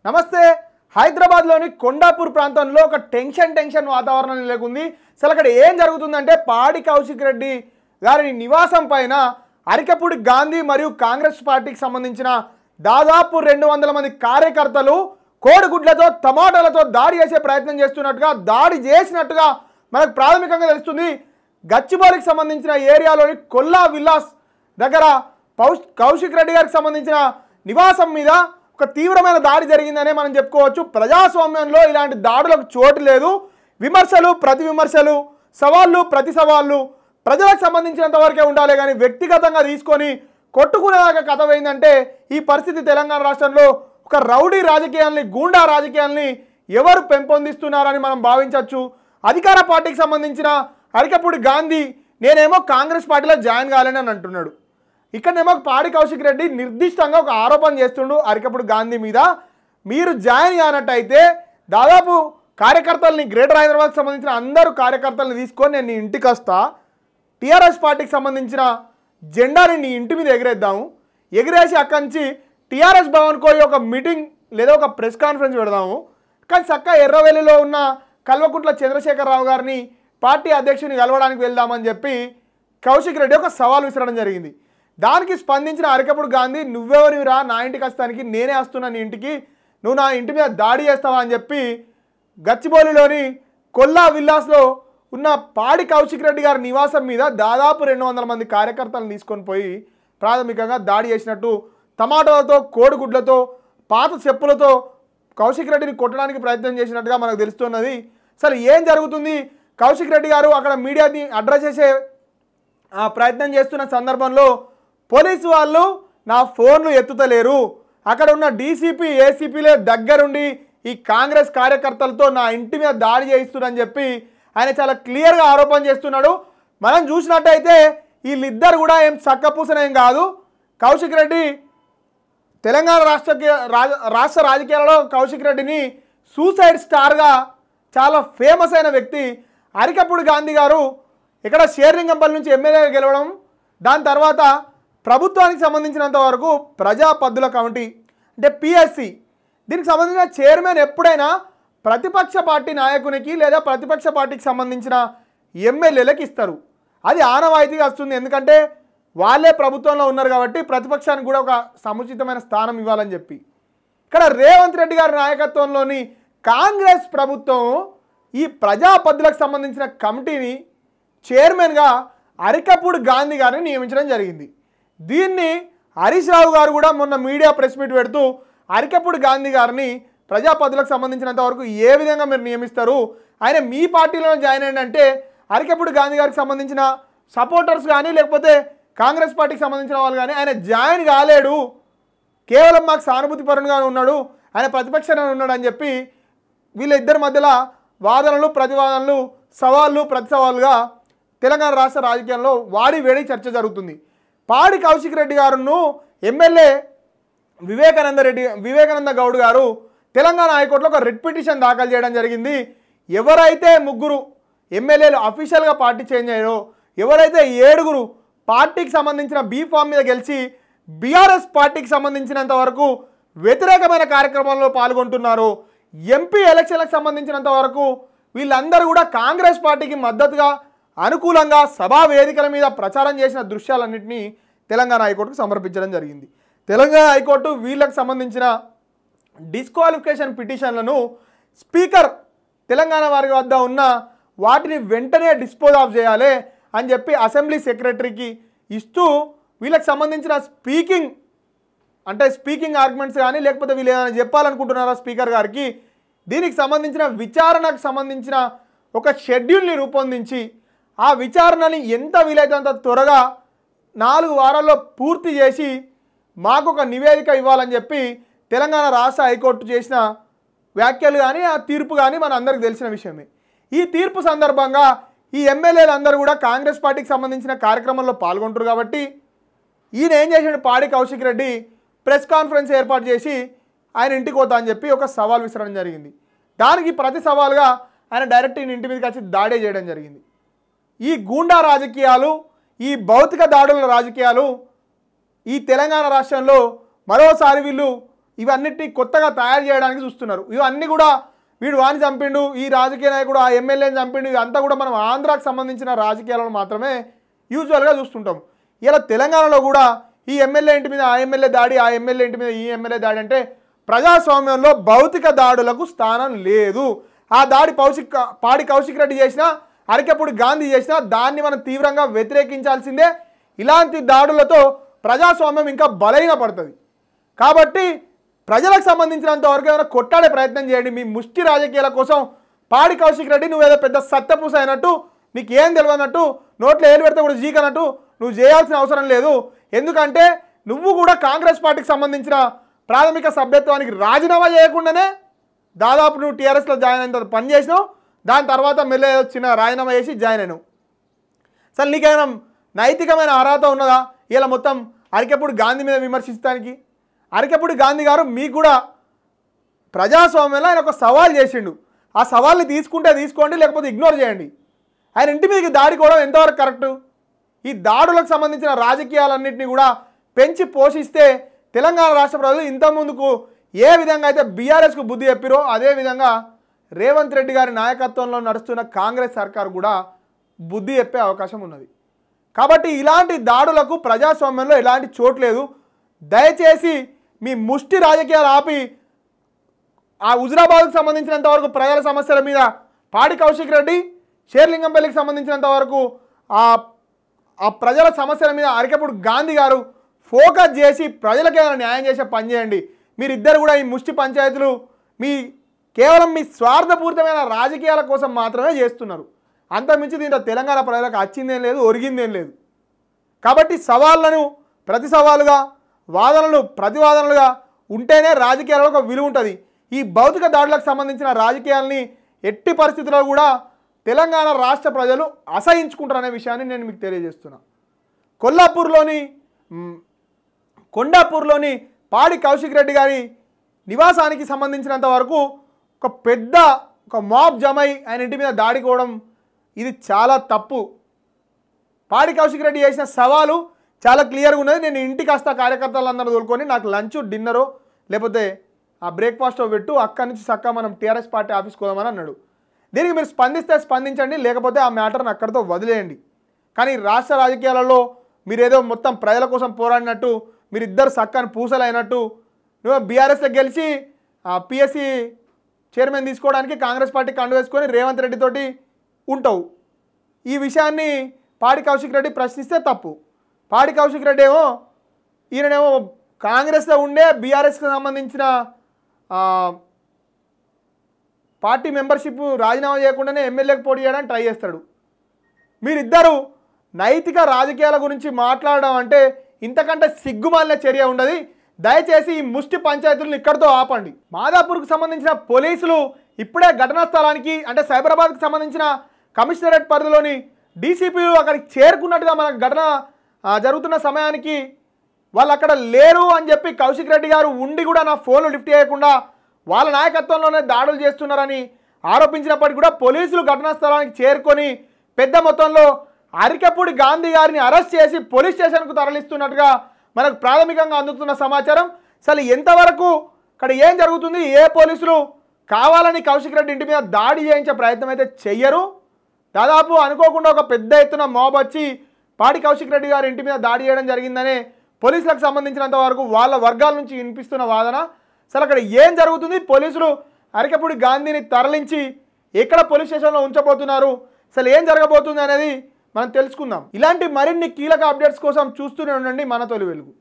నమస్తే. హైదరాబాద్లోని కొండాపూర్ ప్రాంతంలో ఒక టెన్షన్ వాతావరణం నెలకొంది. అసలు అక్కడ ఏం జరుగుతుందంటే పాడి కౌశిక్ రెడ్డి గారి నివాసం పైన అరికపూడి గాంధీ మరియు కాంగ్రెస్ పార్టీకి సంబంధించిన దాదాపు 200 మంది కార్యకర్తలు కోడిగుడ్లతో టమాటాలతో దాడి చేసే ప్రయత్నం చేసినట్టుగా మనకు ప్రాథమికంగా తెలుస్తుంది. గచ్చిబౌలికి సంబంధించిన ఏరియాలోని కొల్లా విల్లాస్ దగ్గర కౌశిక్ రెడ్డి గారికి సంబంధించిన నివాసం మీద ఒక తీవ్రమైన దాడి జరిగిందనే మనం చెప్పుకోవచ్చు. ప్రజాస్వామ్యంలో ఇలాంటి దాడులకు చోటు లేదు. విమర్శలు ప్రతి విమర్శలు, సవాళ్ళు ప్రతి సవాళ్ళు ప్రజలకు సంబంధించినంత వరకే ఉండాలి, కానీ వ్యక్తిగతంగా తీసుకొని కొట్టుకునేదాకా కథ పోయిందంటే ఈ పరిస్థితి తెలంగాణ రాష్ట్రంలో ఒక రౌడీ రాజకీయాల్ని, గూండా రాజకీయాల్ని ఎవరు పెంపొందిస్తున్నారని మనం భావించవచ్చు. అధికార పార్టీకి సంబంధించిన అరికపూడి గాంధీ నేనేమో కాంగ్రెస్ పార్టీలో జాయిన్ కాలేనని అంటున్నాడు. ఇక్కడనేమో పాడి కౌశిక్ రెడ్డి నిర్దిష్టంగా ఒక ఆరోపణ చేస్తుండు అరికపూడి గాంధీ మీద. మీరు జాయిన్ కానట్టయితే దాదాపు కార్యకర్తల్ని, గ్రేటర్ హైదరాబాద్కి సంబంధించిన అందరూ కార్యకర్తలను తీసుకొని నేను నీ ఇంటికి వస్తా, టీఆర్ఎస్ పార్టీకి సంబంధించిన జెండాని నీ ఇంటి మీద ఎగిరేసి అక్కడి నుంచి టీఆర్ఎస్ భవన్కి పోయి ఒక మీటింగ్ లేదా ఒక ప్రెస్ కాన్ఫరెన్స్ పెడదాము, కానీ చక్కగా ఎర్రవెల్లిలో ఉన్న కల్వకుంట్ల చంద్రశేఖరరావు గారిని పార్టీ అధ్యక్షుని కలవడానికి వెళ్దామని చెప్పి కౌశిక్ రెడ్డి ఒక సవాల్ విసరడం జరిగింది. దానికి స్పందించిన అరికపూడి గాంధీ, నువ్వెవరిరా నా ఇంటికి వస్తానికి, నేనే వస్తున్నా నీ ఇంటికి, నువ్వు నా ఇంటి మీద దాడి చేస్తావా అని చెప్పి గచ్చిబౌలిలోని కొల్లా విల్లాస్లో ఉన్న పాడి కౌశిక్ రెడ్డి గారి నివాసం మీద దాదాపు 200 మంది కార్యకర్తలను తీసుకొని పోయి ప్రాథమికంగా దాడి చేసినట్టు, టమాటాలతో, కోడిగుడ్లతో, పాత చెప్పులతో కౌశిక్ రెడ్డిని కొట్టడానికి ప్రయత్నం చేసినట్టుగా మనకు తెలుస్తున్నది. అసలు ఏం జరుగుతుంది? కౌశిక్ రెడ్డి గారు అక్కడ మీడియాని అడ్రస్ చేసే ప్రయత్నం చేస్తున్న సందర్భంలో పోలీసు వాళ్ళు నా ఫోన్లు ఎత్తుతలేరు, అక్కడ ఉన్న డీసీపీ ఏసీపీలే దగ్గరుండి ఈ కాంగ్రెస్ కార్యకర్తలతో నా ఇంటి మీద దాడి చేయిస్తున్నారని చెప్పి ఆయన చాలా క్లియర్గా ఆరోపణ చేస్తున్నాడు. మనం చూసినట్టయితే వీళ్ళిద్దరు కూడా ఏం చక్కపూసనేం కాదు. కౌశిక్ రెడ్డి తెలంగాణ రాష్ట్ర రాజకీయాలలో కౌశిక్ రెడ్డిని సూసైడ్ స్టార్గా చాలా ఫేమస్ అయిన వ్యక్తి. అరికపూడి గాంధీ గారు ఇక్కడ షేర్లింగంపల్లి నుంచి ఎమ్మెల్యేగా గెలవడం, దాని తర్వాత ప్రభుత్వానికి సంబంధించినంత వరకు ప్రజా పద్దుల కమిటీ అంటే పిఎస్సి, దీనికి సంబంధించిన చైర్మన్ ఎప్పుడైనా ప్రతిపక్ష పార్టీ నాయకునికి లేదా ప్రతిపక్ష పార్టీకి సంబంధించిన ఎమ్మెల్యేలకు ఇస్తారు. అది ఆనవాయితీగా వస్తుంది, ఎందుకంటే వాళ్ళే ప్రభుత్వంలో ఉన్నారు కాబట్టి ప్రతిపక్షానికి కూడా ఒక సముచితమైన స్థానం ఇవ్వాలని చెప్పి. ఇక్కడ రేవంత్ రెడ్డి గారి నాయకత్వంలోని కాంగ్రెస్ ప్రభుత్వం ఈ ప్రజా పద్దులకు సంబంధించిన కమిటీని చైర్మన్గా అరికపూడి గాంధీ గారిని నియమించడం జరిగింది. దీన్ని హరీష్ రావు గారు కూడా మొన్న మీడియా ప్రెస్ మీట్ పెడుతూ అరికపూడి గాంధీ గారిని ప్రజా పద్దులకు సంబంధించినంత వరకు ఏ విధంగా మీరు నియమిస్తారు, ఆయన మీ పార్టీలో జాయిన్ అయ్యంటే అరికపూడి గాంధీ గారికి సంబంధించిన సపోర్టర్స్ కానీ లేకపోతే కాంగ్రెస్ పార్టీకి సంబంధించిన వాళ్ళు కానీ ఆయన జాయిన్ కాలేడు, కేవలం మాకు సానుభూతి పరుడుగా ఉన్నాడు, ఆయన ప్రతిపక్షంగా ఉన్నాడు అని చెప్పి వీళ్ళిద్దరి మధ్యలో వాదనలు ప్రతివాదనలు, సవాళ్ళు ప్రతి సవాళ్ళుగా తెలంగాణ రాష్ట్ర రాజకీయాల్లో వాడి వేడి చర్చ జరుగుతుంది. పాడి కౌశిక్ రెడ్డి గారును ఎమ్మెల్యే వివేకానంద గౌడ్ గారు తెలంగాణ హైకోర్టులో ఒక రిట్ పిటిషన్ దాఖలు చేయడం జరిగింది. ఎవరైతే 3 ఎమ్మెల్యేలు అఫీషియల్గా పార్టీ చేంజ్ అయ్యారో, ఎవరైతే 7 పార్టీకి సంబంధించిన బీ ఫామ్ మీద గెలిచి బీఆర్ఎస్ పార్టీకి సంబంధించినంత వరకు వ్యతిరేకమైన కార్యక్రమంలో పాల్గొంటున్నారో, ఎంపీ ఎలక్షన్లకు సంబంధించినంత వరకు వీళ్ళందరూ కూడా కాంగ్రెస్ పార్టీకి మద్దతుగా అనుకూలంగా సభా వేదికల మీద ప్రచారం చేసిన దృశ్యాలన్నింటినీ తెలంగాణ హైకోర్టుకు సమర్పించడం జరిగింది. తెలంగాణ హైకోర్టు వీళ్ళకి సంబంధించిన డిస్క్వాలిఫికేషన్ పిటిషన్లను స్పీకర్ తెలంగాణ వారి వద్ద ఉన్న వాటిని వెంటనే డిస్పోజ్ ఆఫ్ చేయాలి అని చెప్పి అసెంబ్లీ సెక్రటరీకి ఇస్తూ వీళ్ళకి సంబంధించిన స్పీకింగ్ ఆర్గ్యుమెంట్స్ కానీ లేకపోతే వీళ్ళు ఏదైనా చెప్పాలనుకుంటున్నారా స్పీకర్ గారికి, దీనికి సంబంధించిన విచారణకు సంబంధించిన ఒక షెడ్యూల్ని రూపొందించి ఆ విచారణని ఎంత వీలైతే అంత త్వరగా 4 వారాల్లో పూర్తి చేసి మాకు ఒక నివేదిక ఇవ్వాలని చెప్పి తెలంగాణ రాష్ట్ర హైకోర్టు చేసిన వ్యాఖ్యలు కానీ ఆ తీర్పు కానీ మన అందరికీ తెలిసిన విషయమే. ఈ తీర్పు సందర్భంగా ఈ ఎమ్మెల్యేలు అందరూ కూడా కాంగ్రెస్ పార్టీకి సంబంధించిన కార్యక్రమంలో పాల్గొంటారు కాబట్టి ఈయన ఏం చేసాడు, పాడి కౌశిక్ రెడ్డి ప్రెస్ కాన్ఫరెన్స్ ఏర్పాటు చేసి ఆయన ఇంటికి పోతా అని చెప్పి ఒక సవాల్ విసరడం జరిగింది. దానికి ప్రతి సవాల్గా ఆయన డైరెక్ట్ ఈయన ఇంటి మీదకి వచ్చి దాడి చేయడం జరిగింది. ఈ గూండా రాజకీయాలు, ఈ భౌతిక దాడుల రాజకీయాలు ఈ తెలంగాణ రాష్ట్రంలో మరోసారి వీళ్ళు ఇవన్నిటిని కొత్తగా తయారు చేయడానికి చూస్తున్నారు. ఇవన్నీ కూడా వీడు వాని చంపిండు, ఈ రాజకీయ నాయకుడు ఆ ఎమ్మెల్యేని చంపిండు, ఇదంతా కూడా మనం ఆంధ్రాకు సంబంధించిన రాజకీయాలను మాత్రమే యూజువల్గా చూస్తుంటాం. ఇలా తెలంగాణలో కూడా ఈ ఎమ్మెల్యే ఇంటి మీద ఆ ఎమ్మెల్యే దాడి, ఆ ఎమ్మెల్యే ఇంటి మీద ఈ ఎమ్మెల్యే దాడి అంటే ప్రజాస్వామ్యంలో భౌతిక దాడులకు స్థానం లేదు. ఆ దాడి పాడి కౌశిక్ రెడ్డి చేసినా, అరికెప్పుడు గాంధీ చేసినా దాన్ని మనం తీవ్రంగా వ్యతిరేకించాల్సిందే. ఇలాంటి దాడులతో ప్రజాస్వామ్యం ఇంకా బలహీనపడుతుంది. కాబట్టి ప్రజలకు సంబంధించినంత వరకు ఏమైనా కొట్టాడే ప్రయత్నం చేయండి. మీ ముష్టి రాజకీయాల కోసం పాడి కౌశిక్ రెడ్డి నువ్వేదో పెద్ద సత్యపూస అయినట్టు, నీకు ఏం తెలియనట్టు, నోట్లో ఏలు పెడితే కూడా జీకనట్టు నువ్వు చేయాల్సిన అవసరం లేదు. ఎందుకంటే నువ్వు కూడా కాంగ్రెస్ పార్టీకి సంబంధించిన ప్రాథమిక సభ్యత్వానికి రాజీనామా చేయకుండానే దాదాపు నువ్వు టీఆర్ఎస్లో జాయిన్ అయిన తర్వాత పని చేసినావు. దాని తర్వాత మెల్లె వచ్చిన రాజీనామా చేసి జాయిన్ అయినావు. అసలు నీకేమైనా నైతికమైన అర్హత ఉన్నదా ఇలా మొత్తం అరికెప్పుడు గాంధీ మీద విమర్శించడానికి? అరికెప్పుడు గాంధీ గారు మీకు కూడా ప్రజాస్వామ్యంలో ఆయన ఒక సవాల్ చేసిండు. ఆ సవాల్ని తీసుకుంటే తీసుకోండి, లేకపోతే ఇగ్నోర్ చేయండి. ఆయన ఇంటి మీదకి దాడి కూడా ఎంతవరకు కరెక్టు? ఈ దాడులకు సంబంధించిన రాజకీయాలన్నింటినీ కూడా పెంచి పోషిస్తే తెలంగాణ రాష్ట్ర ప్రజలు ఇంతకుముందుకు ఏ విధంగా అయితే బీఆర్ఎస్కు బుద్ధి చెప్పిరో అదేవిధంగా రేవంత్ రెడ్డి గారి నాయకత్వంలో నడుస్తున్న కాంగ్రెస్ సర్కారు కూడా బుద్ధి చెప్పే అవకాశం ఉన్నది. కాబట్టి ఇలాంటి దాడులకు ప్రజాస్వామ్యంలో ఎలాంటి చోటు లేదు. దయచేసి మీ ముష్టి రాజకీయాలు ఆపి ఆ హుజురాబాద్కు సంబంధించినంత వరకు ప్రజల సమస్యల మీద పాడి కౌశిక్ రెడ్డి, షేర్లింగంపల్లికి సంబంధించినంత వరకు ఆ ప్రజల సమస్యల మీద అరికెప్పుడు గాంధీ గారు ఫోకస్ చేసి ప్రజలకు ఏమైనా న్యాయం చేసే పని చేయండి. మీరిద్దరు కూడా ఈ ముష్టి పంచాయతీలు కేవలం మీ స్వార్థపూరితమైన రాజకీయాల కోసం మాత్రమే చేస్తున్నారు. అంతమించి దీంట్లో తెలంగాణ ప్రజలకు వచ్చిందేం లేదు, ఒరిగిందేం లేదు. కాబట్టి సవాళ్ళను ప్రతి సవాలుగా, వాదనలు ప్రతివాదనలుగా ఉంటేనే రాజకీయాలలో ఒక విలువ ఉంటుంది. ఈ భౌతిక దాడులకు సంబంధించిన రాజకీయాలని ఎట్టి పరిస్థితుల్లో కూడా తెలంగాణ రాష్ట్ర ప్రజలు అసహించుకుంటారనే విషయాన్ని నేను మీకు తెలియజేస్తున్నా. కొండాపూర్లోని పాడి కౌశిక్ రెడ్డి గారి నివాసానికి సంబంధించినంత వరకు ఒక మాబ్ జమై ఆయన ఇంటి మీద దాడికోవడం ఇది చాలా తప్పు. పాడి కౌశిక్ రెడ్డి చేసిన సవాలు చాలా క్లియర్గా ఉన్నది. నేను ఇంటికి వస్తా కార్యకర్తలందరూ తోలుకొని నాకు లంచ్ డిన్నరో లేకపోతే ఆ బ్రేక్ఫాస్టో పెట్టు, అక్కడి నుంచి చక్కగా మనం టీఆర్ఎస్ పార్టీ ఆఫీస్కి పోదామని అన్నాడు. దీనికి మీరు స్పందిస్తే స్పందించండి, లేకపోతే ఆ మ్యాటర్ని అక్కడితో వదిలేయండి. కానీ రాష్ట్ర రాజకీయాలలో మీరేదో మొత్తం ప్రజల కోసం పోరాడినట్టు, మీరిద్దరు చక్కని పూసలైనట్టు, నువ్వు బీఆర్ఎస్లో గెలిచి పిఎస్సి చైర్మన్ తీసుకోవడానికి కాంగ్రెస్ పార్టీ కండు వేసుకొని రేవంత్ రెడ్డితోటి ఉంటావు. ఈ విషయాన్ని పాడి కౌశిక్ రెడ్డి ప్రశ్నిస్తే తప్పు. పాడి కౌశిక్ రెడ్డి ఈయననేమో కాంగ్రెస్లో ఉండే బీఆర్ఎస్కి సంబంధించిన పార్టీ మెంబర్షిప్ రాజీనామా చేయకుండానే ఎమ్మెల్యేకి పోటీ చేయడానికి ట్రై చేస్తాడు. మీరిద్దరూ నైతిక రాజకీయాల గురించి మాట్లాడడం అంటే ఇంతకంటే సిగ్గుమాలిన చర్య ఉండదు. దయచేసి ఈ ముష్టి పంచాయతీలను ఇక్కడితో ఆపండి. మాదాపూర్కు సంబంధించిన పోలీసులు ఇప్పుడే ఘటనా స్థలానికి అంటే సైబరాబాద్కు సంబంధించిన కమిషనరేట్ పరిధిలోని డీసీపీలు అక్కడికి చేరుకున్నట్టుగా మనకు ఘటన జరుగుతున్న సమయానికి వాళ్ళు అక్కడ లేరు అని చెప్పి కౌశిక్ రెడ్డి గారు ఉండి కూడా నా ఫోన్లు లిఫ్ట్ చేయకుండా వాళ్ళ నాయకత్వంలోనే దాడులు చేస్తున్నారని ఆరోపించినప్పటికీ కూడా పోలీసులు ఘటనా స్థలానికి చేరుకొని పెద్ద మొత్తంలో అరికెప్పుడు గాంధీ గారిని అరెస్ట్ చేసి పోలీస్ స్టేషన్కు తరలిస్తున్నట్టుగా మనకు ప్రాథమికంగా అందుతున్న సమాచారం. అసలు ఎంతవరకు ఇక్కడ ఏం జరుగుతుంది, ఏ పోలీసులు కావాలని కౌశిక్ రెడ్డి ఇంటి మీద దాడి చేయించే ప్రయత్నం అయితే చెయ్యరు. దాదాపు అనుకోకుండా ఒక పెద్ద ఎత్తున మాబ్ వచ్చి పాడి కౌశిక్ రెడ్డి గారి ఇంటి మీద దాడి చేయడం జరిగిందనే పోలీసులకు సంబంధించినంత వరకు వాళ్ళ వర్గాల నుంచి వినిపిస్తున్న వాదన. అసలు అక్కడ ఏం జరుగుతుంది, పోలీసులు అరికెప్పుడు గాంధీని తరలించి ఎక్కడ పోలీస్ స్టేషన్లో ఉంచబోతున్నారు, అసలు ఏం జరగబోతుంది అనేది మనం తెలుసుకుందాం. ఇలాంటి మరిన్ని కీలక అప్డేట్స్ కోసం చూస్తూనే ఉండండి మన తొలి వెలుగు.